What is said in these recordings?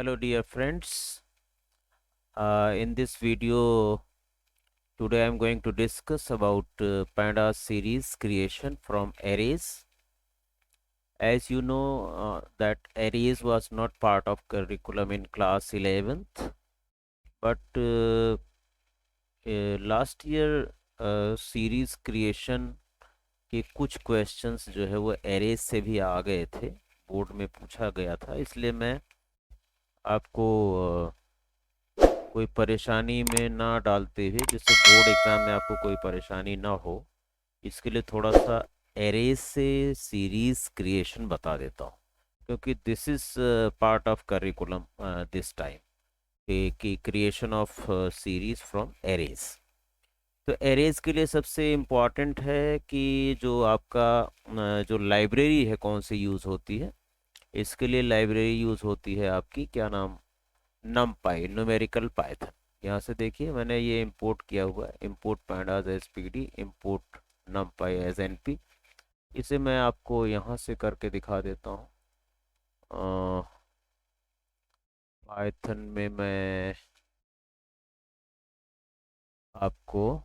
Hello dear friends. In this video today I am going to discuss about Pandas series creation from arrays. As you know that arrays was not part of curriculum in class 11th, but last year series creation के कुछ questions जो है वो arrays से भी आ गए थे, board में पूछा गया था। इसलिए मैं आपको कोई परेशानी में ना डालते हुए, जिससे बोर्ड एग्जाम में आपको कोई परेशानी ना हो, इसके लिए थोड़ा सा एरेज से सीरीज क्रिएशन बता देता हूँ, क्योंकि this is part of curriculum this time कि creation of series from arrays. तो एरेज के लिए सबसे इम्पॉर्टेंट है कि जो आपका जो लाइब्रेरी है कौन सी यूज़ होती है। इसके लिए लाइब्रेरी यूज़ होती है आपकी, क्या नाम, नमपाई, न्यूमेरिकल पाइथन। यहाँ से देखिए मैंने ये इंपोर्ट किया हुआ है, import pandas as pd, import numpy as np। इसे मैं आपको यहाँ से करके दिखा देता हूँ। पाइथन में मैं आपको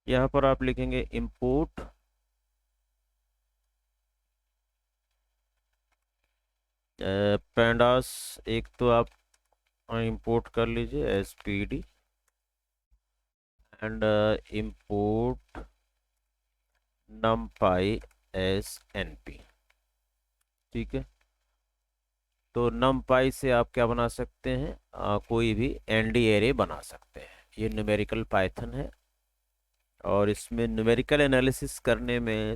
यहाँ पर आप लिखेंगे इंपोर्ट pandas। एक तो आप इंपोर्ट कर लीजिए as pd and import numpy as np। ठीक है, तो numpy से आप क्या बना सकते हैं, कोई भी एनडी एरे बना सकते हैं। ये न्यूमेरिकल पाइथन है और इसमें न्यूमेरिकल एनालिसिस करने में,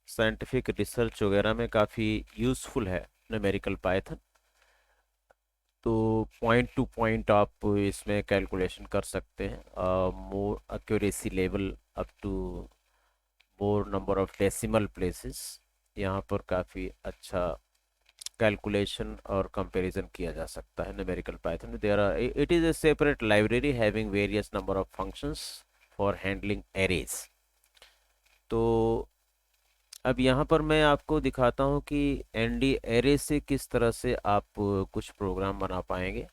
साइंटिफिक रिसर्च वगैरह में काफ़ी यूज़फुल है न्यूमेरिकल पाइथन। तो पॉइंट टू पॉइंट आप इसमें कैलकुलेशन कर सकते हैं, more accuracy level up to more number of decimal places. यहाँ पर काफ़ी अच्छा कैलकुलेशन और कंपैरिजन किया जा सकता है न्यूमेरिकल पाइथन में। There are, it is a separate library having various number of functions for handling arrays. तो अब यहाँ पर मैं आपको दिखाता हूँ कि एनडी एरे से किस तरह से आप कुछ प्रोग्राम बना पाएंगे।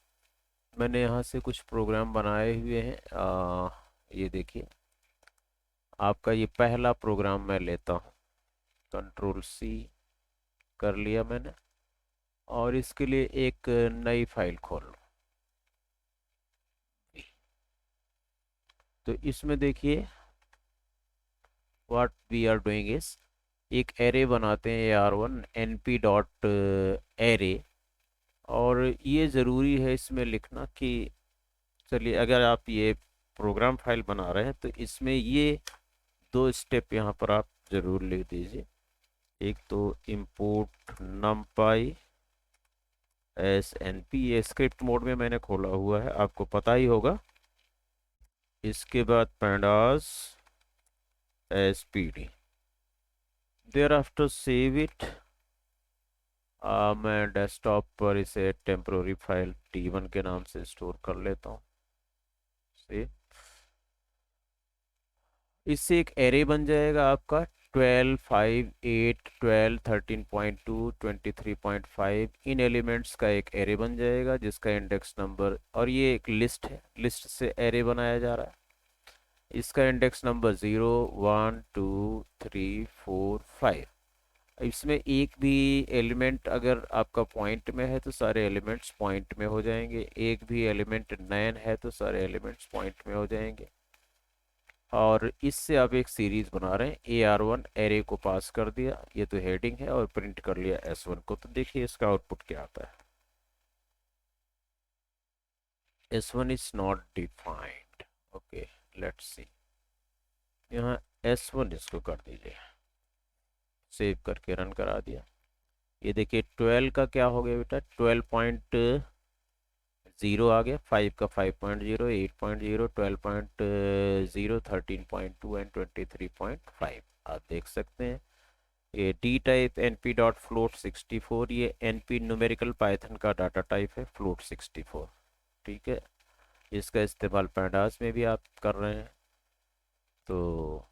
मैंने यहाँ से कुछ प्रोग्राम बनाए हुए हैं। ये देखिए, आपका ये पहला प्रोग्राम मैं लेता हूँ, कंट्रोल सी कर लिया मैंने, और इसके लिए एक नई फाइल खोल लो। तो इसमें देखिए what we are doing is, एक एरे बनाते हैं AR1 np डॉट एरे। और ये ज़रूरी है इसमें लिखना कि, चलिए अगर आप ये प्रोग्राम फाइल बना रहे हैं तो इसमें ये दो स्टेप यहाँ पर आप ज़रूर लिख दीजिए। एक तो इंपोर्ट numpy एस np, ये स्क्रिप्ट मोड में मैंने खोला हुआ है, आपको पता ही होगा। इसके बाद pandas as pd, thereafter save it. मैं डेस्कटॉप पर इसे टेम्पोररी फाइल t1 के नाम से स्टोर कर लेता हूँ। से इससे एक एरे बन जाएगा आपका 12, 5, 8, 12, 13.2, 23.5। इन एलिमेंट्स का एक एरे बन जाएगा जिसका इंडेक्स नंबर, और ये एक लिस्ट है, लिस्ट से एरे बनाया जा रहा है। इसका इंडेक्स नंबर 0, 1, 2, 3, 4, 5। इसमें एक भी एलिमेंट अगर आपका पॉइंट में है तो सारे एलिमेंट्स पॉइंट में हो जाएंगे, एक भी एलिमेंट नयन है तो सारे एलिमेंट्स पॉइंट में हो जाएंगे। और इससे आप एक सीरीज बना रहे हैं। AR1 एरे को पास कर दिया, ये तो हेडिंग है, और प्रिंट कर लिया S1 को। तो देखिए इसका आउटपुट क्या आता है। S1 is not defined. Okay, let's see. यहाँ S1 इसको कर दीजिए, सेव करके रन करा दिया। ये देखिए 12 का क्या हो गया बेटा, 12.0 आ गया, 5 का 5.0, 8.0, 12.0, 13.2 एंड 23.5 आप देख सकते हैं। ये D type np dot float 64, ये np न्यूमेरिकल पाइथन का डाटा टाइप है, फ्लोट 64। ठीक है, इसका इस्तेमाल पैंडास में भी आप कर रहे हैं। तो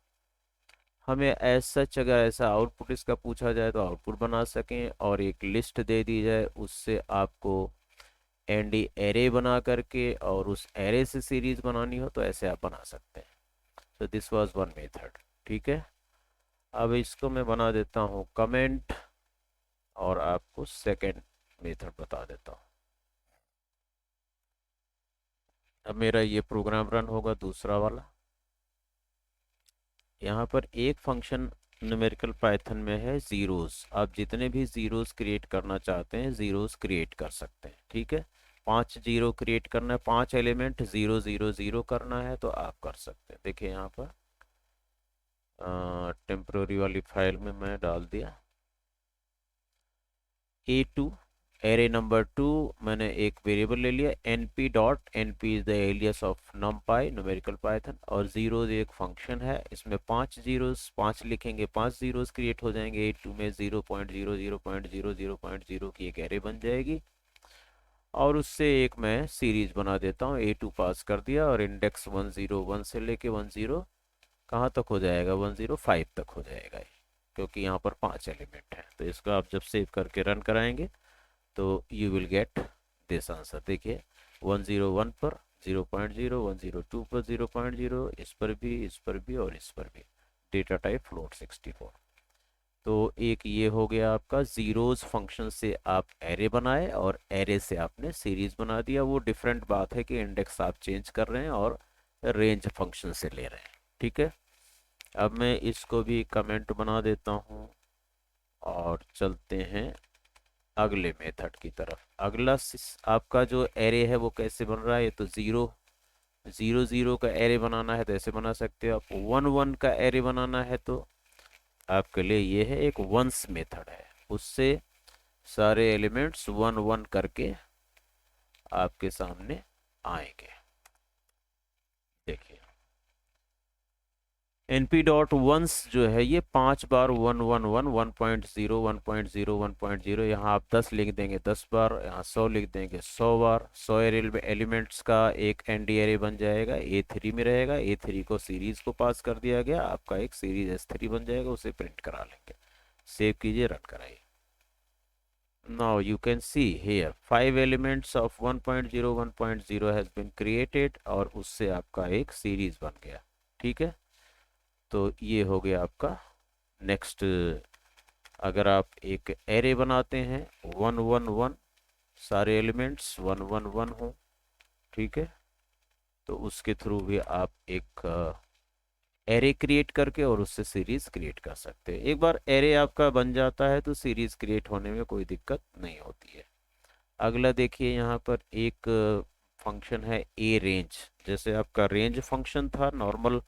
हमें एज सच अगर ऐसा आउटपुट इसका पूछा जाए तो आउटपुट बना सकें, और एक लिस्ट दे दी जाए उससे आपको एनडी एरे बना करके और उस एरे से सीरीज बनानी हो तो ऐसे आप बना सकते हैं। तो दिस वाज वन मेथड। ठीक है, अब इसको मैं बना देता हूँ कमेंट और आपको सेकंड मेथड बता देता हूँ। अब मेरा ये प्रोग्राम रन होगा दूसरा वाला। यहाँ पर एक फंक्शन न्यूमेरिकल पाइथन में है ज़ीरोज़। आप जितने भी ज़ीरोज़ क्रिएट करना चाहते हैं ज़ीरोज़ क्रिएट कर सकते हैं। ठीक है, 5 जीरो क्रिएट करना है, 5 एलिमेंट 0 0 0 करना है तो आप कर सकते हैं। देखिए यहाँ पर टेम्प्रोरी वाली फाइल में मैं डाल दिया A2 एरे नंबर 2। मैंने एक वेरिएबल ले लिया np dot np is the alias of numpy numerical Python, और जीरोज एक फंक्शन है, इसमें 5 जीरोस 5 लिखेंगे 5 जीरोस क्रिएट हो जाएंगे। A2 में 0.00.00.0 की एक एरे बन जाएगी, और उससे एक मैं सीरीज बना देता हूँ। A2 पास कर दिया और इंडेक्स 101 से लेके 10 कहाँ तक हो जाएगा, 105 तक हो जाएगा क्योंकि यहाँ पर 5 एलिमेंट हैं। तो इसको आप जब सेव करके रन कराएंगे तो you will get this answer. देखिए 101 पर 0.0, 102 पर 0.0, इस पर भी, इस पर भी और इस पर भी। Data type float 64। तो एक ये हो गया आपका जीरोस फंक्शन से आप एरे बनाए और एरे से आपने सीरीज बना दिया। वो डिफरेंट बात है कि इंडेक्स आप चेंज कर रहे हैं और रेंज फंक्शन से ले रहे हैं। ठीक है, अब मैं इसको भी कमेंट बना देता हूँ और चलते हैं अगले मेथड की तरफ। अगला आपका जो एरे है वो कैसे बन रहा है, ये तो 0 0 0 का एरे बनाना है तो ऐसे बना सकते हो आप। 1 1 का एरे बनाना है तो आपके लिए ये है एक वंस मेथड है, उससे सारे एलिमेंट्स 1 1 करके आपके सामने आएंगे। देखिए np डॉट वंस जो है ये 5 बार 111 1.0 1.0 1.0, यहाँ आप 10 लिख देंगे 10 बार, यहाँ 100 लिख देंगे 100 बार। 100 एलिमेंट्स का एक एनडी एरे बन जाएगा, A3 में रहेगा। A3 को सीरीज को पास कर दिया गया, आपका एक सीरीज S3 बन जाएगा, उसे प्रिंट करा लेंगे। सेव कीजिए, रन कराइए। Now you can see here 5 elements of 1.0 1.0 has been created और उससे आपका एक सीरीज बन गया। ठीक है, तो ये हो गया आपका नेक्स्ट। अगर आप एक एरे बनाते हैं 1 1 1, सारे एलिमेंट्स 1 1 1 हो, ठीक है, तो उसके थ्रू भी आप एक एरे क्रिएट करके और उससे सीरीज क्रिएट कर सकते हैं। एक बार एरे आपका बन जाता है तो सीरीज क्रिएट होने में कोई दिक्कत नहीं होती है। अगला देखिए यहाँ पर एक फंक्शन है ए रेंज। जैसे आपका रेंज फंक्शन था नॉर्मल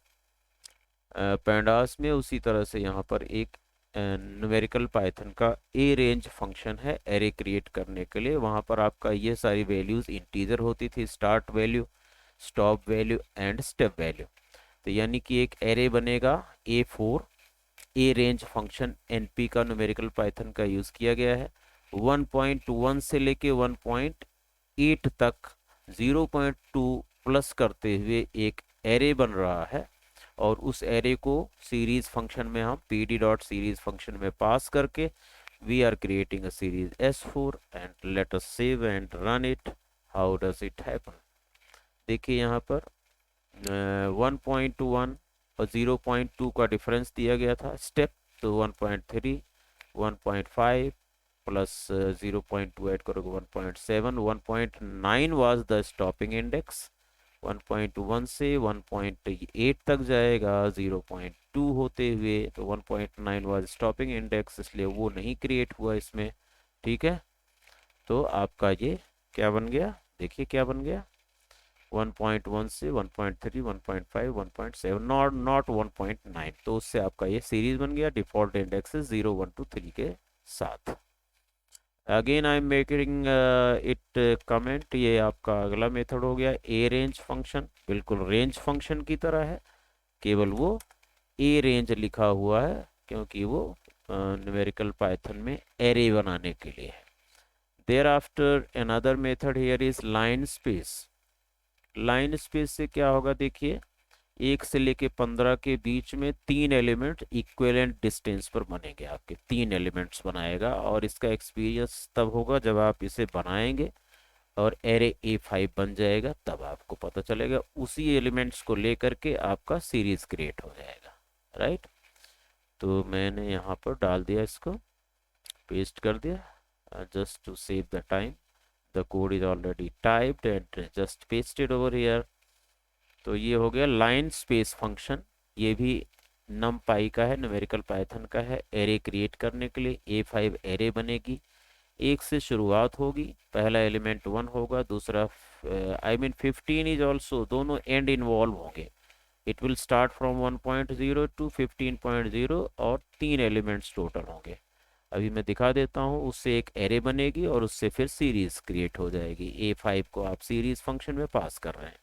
पैंडास में, उसी तरह से यहाँ पर एक न्यूमेरिकल पाइथन का ए रेंज फंक्शन है एरे क्रिएट करने के लिए। वहाँ पर आपका ये सारी वैल्यूज इंटीजर होती थी, start value, stop value and step value. तो यानी कि एक एरे बनेगा A4, ए रेंज फंक्शन NP का न्यूमेरिकल पाइथन का यूज़ किया गया है। 1.1 से लेके 1.8 तक 0.2 प्लस करते हुए एक एरे बन रहा है, और उस एरे को सीरीज फंक्शन में हम pd डॉट सीरीज फंक्शन में पास करके we are creating a series S4 and let us save and run it. How does it happen, देखिए यहाँ पर 1.1 और 0.2 का डिफरेंस दिया गया था स्टेप, तो 1.3 1.5 प्लस 0.2 ऐड करोगे 1.7, 1.9 वाज द स्टॉपिंग इंडेक्स। 1.1 से 1.8 तक जाएगा 0.2 होते हुए, तो 1.9 वाज स्टॉपिंग इंडेक्स, इसलिए वो नहीं क्रिएट हुआ इसमें। ठीक है, तो आपका ये क्या बन गया, देखिए क्या बन गया, 1.1 से 1.3 1.5 1.7, नॉट 1.9, तो उससे आपका ये सीरीज बन गया डिफॉल्ट इंडेक्स 0 1 2 3 के साथ। Again I am making it comment. ये आपका अगला मेथड हो गया ए रेंज फंक्शन, बिल्कुल रेंज फंक्शन की तरह है, केवल वो ए रेंज लिखा हुआ है क्योंकि वो न्यूमेरिकल पाइथन में एरे बनाने के लिए है। Thereafter another method here is line space. Line space से क्या होगा, देखिए 1 से लेके 15 के बीच में 3 एलिमेंट इक्विवेलेंट डिस्टेंस पर बनेंगे, आपके 3 एलिमेंट्स बनाएगा। और इसका एक्सपीरियंस तब होगा जब आप इसे बनाएंगे और एरे A5 बन जाएगा, तब आपको पता चलेगा। उसी एलिमेंट्स को लेकर के आपका सीरीज क्रिएट हो जाएगा, राइट। तो मैंने यहाँ पर डाल दिया, इसको पेस्ट कर दिया, just to save the time. The code is already typed and just pasted over here. तो ये हो गया लाइन स्पेस फंक्शन। ये भी numpy का है, न्यूमेरिकल पाइथन का है। एरे क्रिएट करने के लिए A5 एरे बनेगी, 1 से शुरुआत होगी, पहला एलिमेंट 1 होगा, दूसरा आई मीन 15 इज ऑल्सो, दोनों एंड इन्वॉल्व होंगे। It will start from 1.0 to 15.0 और 3 एलिमेंट्स टोटल होंगे। अभी मैं दिखा देता हूँ। उससे एक एरे बनेगी और उससे फिर सीरीज क्रिएट हो जाएगी। A5 को आप सीरीज फंक्शन में पास कर रहे हैं।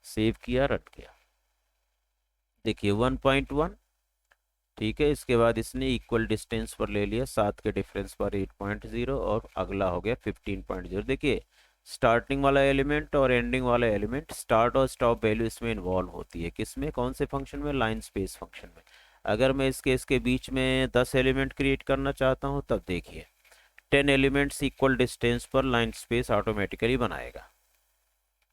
सेव किया, रन किया, देखिए 1.1, ठीक है। इसके बाद इसने इक्वल डिस्टेंस पर ले लिया, 7 के डिफरेंस पर 8.0, और अगला हो गया 15.0। देखिए स्टार्टिंग वाला एलिमेंट और एंडिंग वाला एलिमेंट, स्टार्ट और स्टॉप वैल्यू इसमें इन्वॉल्व होती है। किसमें, कौन से फंक्शन में, लाइन स्पेस फंक्शन में। अगर मैं इसके बीच में 10 एलिमेंट क्रिएट करना चाहता हूँ, तब देखिए 10 एलिमेंट्स इक्वल डिस्टेंस पर लाइन स्पेस ऑटोमेटिकली बनाएगा।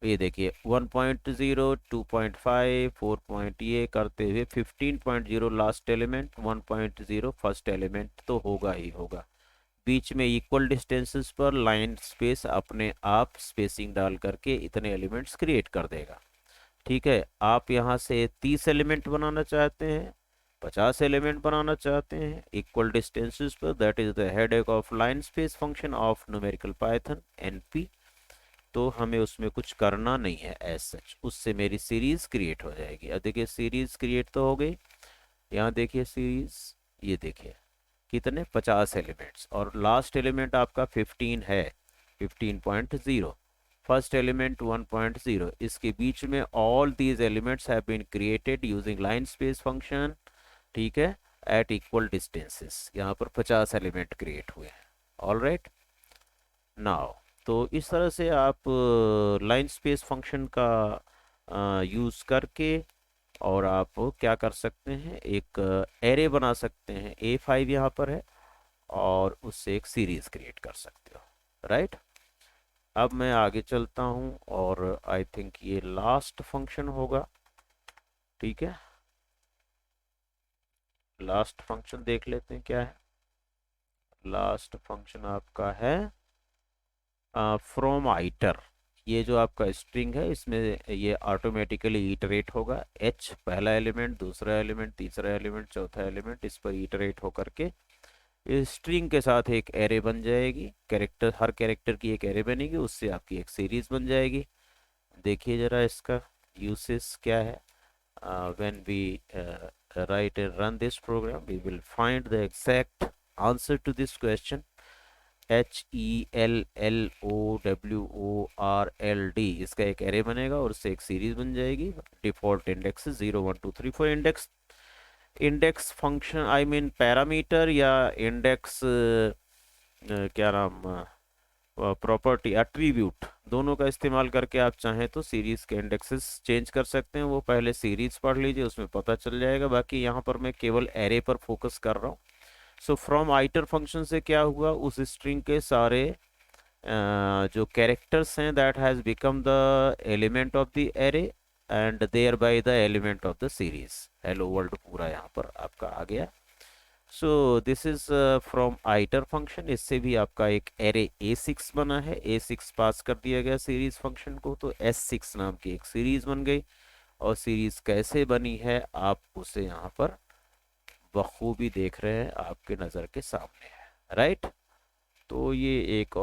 ये देखिए 1.0, 2.5, 4 पॉइंट, ये करते हुए 15.0 लास्ट एलिमेंट, 1.0 फर्स्ट एलिमेंट, तो होगा ही होगा। बीच में इक्वल डिस्टेंसेस पर लाइन स्पेस अपने आप स्पेसिंग डाल करके इतने एलिमेंट्स क्रिएट कर देगा, ठीक है। आप यहाँ से 30 एलिमेंट बनाना चाहते हैं, 50 एलिमेंट बनाना चाहते हैं इक्वल डिस्टेंसेस पर, that is the headache of line space function of numerical Python NP। तो हमें उसमें कुछ करना नहीं है एज सच, उससे मेरी सीरीज क्रिएट हो जाएगी। अब देखिए सीरीज क्रिएट तो हो गई। यहाँ देखिए सीरीज, ये देखिए कितने, 50 एलिमेंट्स, और लास्ट एलिमेंट आपका 15 है, 15.0, फर्स्ट एलिमेंट 1.0। इसके बीच में all these elements have been created using line space function, ठीक है, एट इक्वल डिस्टेंसेस। यहाँ पर 50 एलिमेंट क्रिएट हुए हैं। ऑल राइट नाउ, तो इस तरह से आप लाइन स्पेस फंक्शन का यूज़ करके और आप क्या कर सकते हैं, एक एरे बना सकते हैं। A5 यहाँ पर है, और उससे एक सीरीज क्रिएट कर सकते हो, राइट। अब मैं आगे चलता हूँ, और आई थिंक ये लास्ट फंक्शन होगा, ठीक है। लास्ट फंक्शन देख लेते हैं क्या है। लास्ट फंक्शन आपका है फ्रॉम आइटर। ये जो आपका स्ट्रिंग है, इसमें ये ऑटोमेटिकली इटरेट होगा। H पहला एलिमेंट, दूसरा एलिमेंट, तीसरा एलिमेंट, चौथा एलिमेंट, इस पर इटरेट होकर के इस स्ट्रिंग के साथ एक एरे बन जाएगी। कैरेक्टर, हर कैरेक्टर की एक एरे बनेगी, उससे आपकी एक सीरीज बन जाएगी। देखिए जरा इसका यूसेस क्या है। When we write and run this program, we will find the exact answer to this question. HELLOWORLD, इसका एक एरे बनेगा और उससे एक सीरीज बन जाएगी। Default index 0 1 2 3 4। Index function, I mean parameter, या इंडेक्स क्या नाम, प्रॉपर्टी, एट्रीब्यूट, दोनों का इस्तेमाल करके आप चाहें तो सीरीज के इंडेक्सेस चेंज कर सकते हैं। वो पहले सीरीज पढ़ लीजिए, उसमें पता चल जाएगा। बाकी यहाँ पर मैं केवल एरे पर फोकस कर रहा हूँ। सो फ्रॉम आइटर फंक्शन से क्या हुआ, उस स्ट्रिंग के सारे जो कैरेक्टर्स हैं, that has become the element of the array and there by the element of the series. Hello world पूरा यहाँ पर आपका आ गया। So this is from iter function. इससे भी आपका एक एरे A6 बना है। A6 पास कर दिया गया सीरीज फंक्शन को, तो S6 नाम की एक सीरीज बन गई। और सीरीज कैसे बनी है, आप उसे यहाँ पर बखूबी देख रहे हैं, आपके नज़र के सामने है, राइट। तो ये एक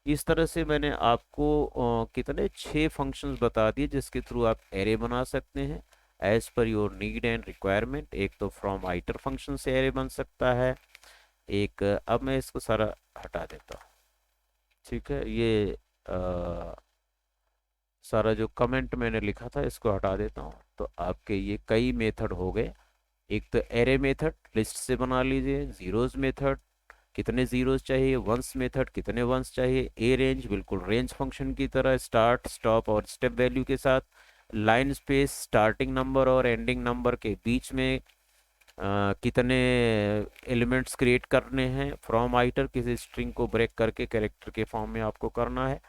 इस तरह से मैंने आपको कितने 6 फंक्शंस बता दिए जिसके थ्रू आप एरे बना सकते हैं as per your need and requirement. एक तो फ्रॉम आइटर फंक्शन से एरे बन सकता है, एक अब मैं इसको सारा हटा देता हूँ, ठीक है। ये सारा जो कमेंट मैंने लिखा था इसको हटा देता हूँ। तो आपके ये कई मेथड हो गए। एक तो एरे मेथड, लिस्ट से बना लीजिए। जीरोज मेथड, कितने जीरोस चाहिए, वंस मेथड कितने वंस चाहिए, ए रेंज बिल्कुल रेंज फंक्शन की तरह स्टार्ट स्टॉप और स्टेप वैल्यू के साथ, लाइन स्पेस स्टार्टिंग नंबर और एंडिंग नंबर के बीच में कितने एलिमेंट्स क्रिएट करने हैं, फ्रॉम आइटर किसी स्ट्रिंग को ब्रेक करके कैरेक्टर के फॉर्म में आपको करना है।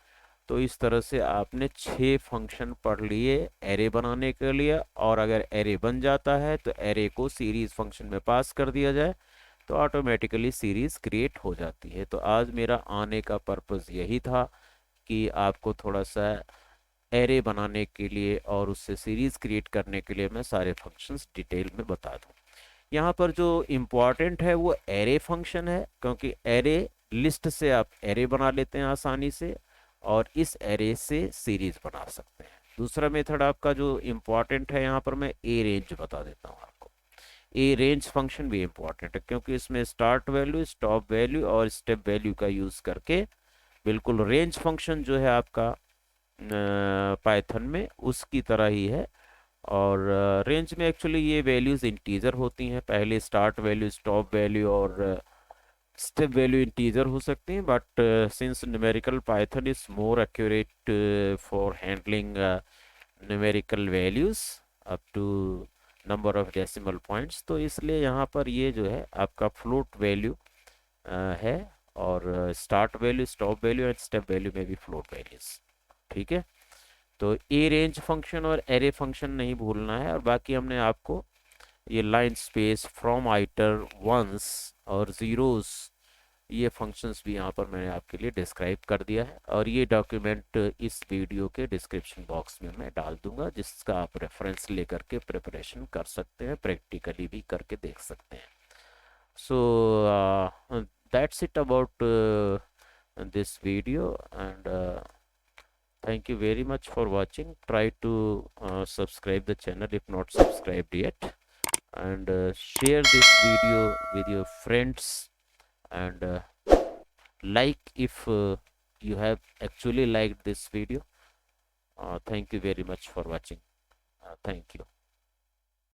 तो इस तरह से आपने 6 फंक्शन पढ़ लिए एरे बनाने के लिए, और अगर एरे बन जाता है तो एरे को सीरीज फंक्शन में पास कर दिया जाए तो ऑटोमेटिकली सीरीज क्रिएट हो जाती है। तो आज मेरा आने का पर्पज़ यही था कि आपको थोड़ा सा एरे बनाने के लिए और उससे सीरीज क्रिएट करने के लिए मैं सारे फंक्शंस डिटेल में बता दूं। यहाँ पर जो इम्पोर्टेंट है वो एरे फंक्शन है, क्योंकि एरे लिस्ट से आप एरे बना लेते हैं आसानी से, और इस एरे से सीरीज बना सकते हैं। दूसरा मेथड आपका जो इम्पोर्टेंट है, यहाँ पर मैं ए रेंज बता देता हूँ आपको। ए रेंज फंक्शन भी इम्पोर्टेंट है, क्योंकि इसमें स्टार्ट वैल्यू, स्टॉप वैल्यू और स्टेप वैल्यू का यूज़ करके बिल्कुल रेंज फंक्शन जो है आपका पाइथन में उसकी तरह ही है। और रेंज में एक्चुअली ये वैल्यूज़ इंटीजर होती हैं, पहले स्टार्ट वैल्यू, स्टॉप वैल्यू और स्टेप वैल्यू इंटीजर हो सकती हैं, but since numerical Python is more accurate for handling numerical values up to number of decimal points, तो इसलिए यहाँ पर ये जो है आपका फ्लोट वैल्यू है, और start value, stop value and step value में भी फ्लोट वैल्यूज। ठीक है, तो ए रेंज फंक्शन और एरे फंक्शन नहीं भूलना है। और बाकी हमने आपको ये लाइन स्पेस, फ्रॉम आइटर, वंस और ज़ीरोस, ये फंक्शंस भी यहाँ पर मैंने आपके लिए डिस्क्राइब कर दिया है, और ये डॉक्यूमेंट इस वीडियो के डिस्क्रिप्शन बॉक्स में मैं डाल दूंगा, जिसका आप रेफरेंस लेकर के प्रिपरेशन कर सकते हैं, प्रैक्टिकली भी करके देख सकते हैं। So that's it about this video, and thank you very much for watching. Try to subscribe the channel if not subscribed yet, and share this video with your friends, and like if you have actually liked this video. Thank you very much for watching. Thank you.